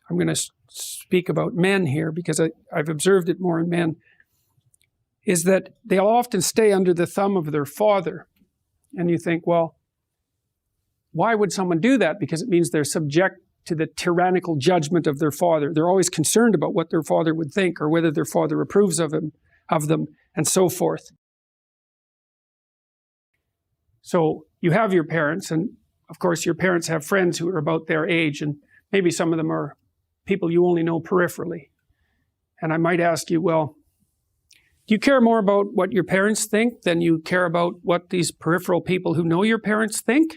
I'm going to speak about men here because I've observed it more in men, is that they'll often stay under the thumb of their father. And you think, well, why would someone do that? Because it means they're subject to the tyrannical judgment of their father. They're always concerned about what their father would think or whether their father approves of them, and so forth. So you have your parents, and of course your parents have friends who are about their age, and maybe some of them are people you only know peripherally. And I might ask you, well, do you care more about what your parents think than you care about what these peripheral people who know your parents think?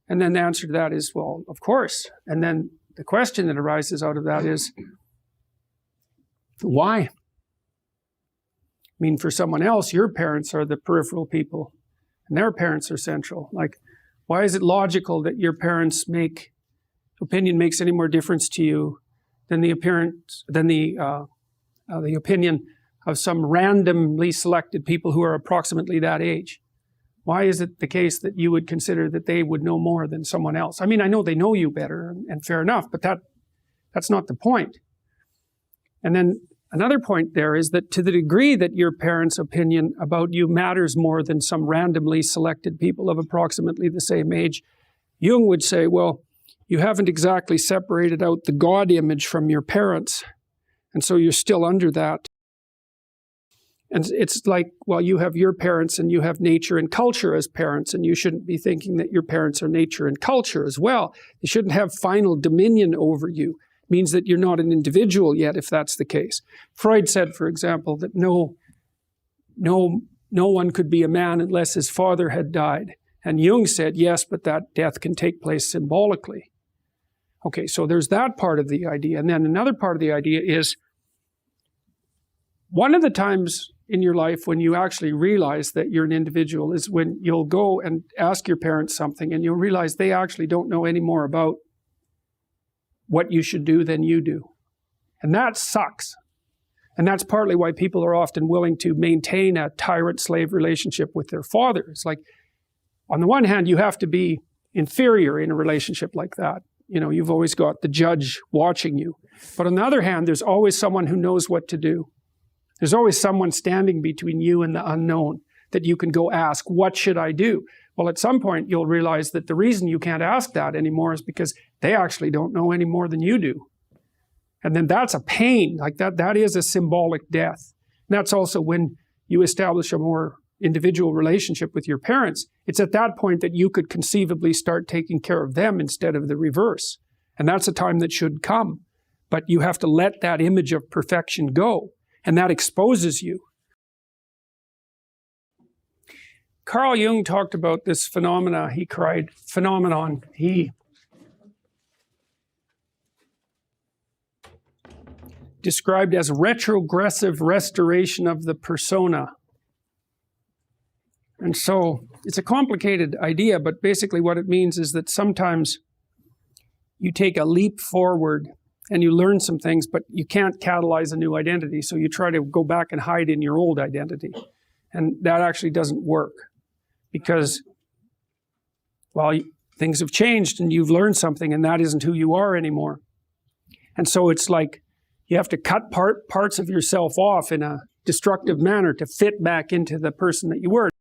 And then the answer to that is, well, of course. And then the question that arises out of that is, why? I mean, for someone else, your parents are the peripheral people, and their parents are central. Like, why is it logical that your parents' opinion makes any more difference to you than the opinion of some randomly selected people who are approximately that age? Why is it the case that you would consider that they would know more than someone else? I mean, I know they know you better, and fair enough, but that's not the point. And then another point there is that to the degree that your parents' opinion about you matters more than some randomly selected people of approximately the same age, Jung would say, well, you haven't exactly separated out the God image from your parents, and so you're still under that. And it's like, well, you have your parents and you have nature and culture as parents, and you shouldn't be thinking that your parents are nature and culture as well. They shouldn't have final dominion over you. It means that you're not an individual yet, if that's the case. Freud said, for example, that no one could be a man unless his father had died. And Jung said, yes, but that death can take place symbolically. Okay, so there's that part of the idea. And then another part of the idea is, one of the times in your life when you actually realize that you're an individual is when you'll go and ask your parents something and you'll realize they actually don't know any more about what you should do than you do. And that sucks. And that's partly why people are often willing to maintain a tyrant-slave relationship with their father. It's like, on the one hand, you have to be inferior in a relationship like that. You know, you've always got the judge watching you. But on the other hand, there's always someone who knows what to do. There's always someone standing between you and the unknown that you can go ask, what should I do? Well, at some point, you'll realize that the reason you can't ask that anymore is because they actually don't know any more than you do. And then that's a pain. Like that is a symbolic death. And that's also when you establish a more individual relationship with your parents. It's at that point that you could conceivably start taking care of them instead of the reverse. And that's a time that should come. But you have to let that image of perfection go. And that exposes you. Carl Jung talked about this phenomenon. He described as retrogressive restoration of the persona. And so it's a complicated idea, but basically what it means is that sometimes you take a leap forward and you learn some things, but you can't catalyze a new identity. So you try to go back and hide in your old identity. And that actually doesn't work because, well, things have changed and you've learned something and that isn't who you are anymore. And so it's like you have to cut parts of yourself off in a destructive manner to fit back into the person that you were.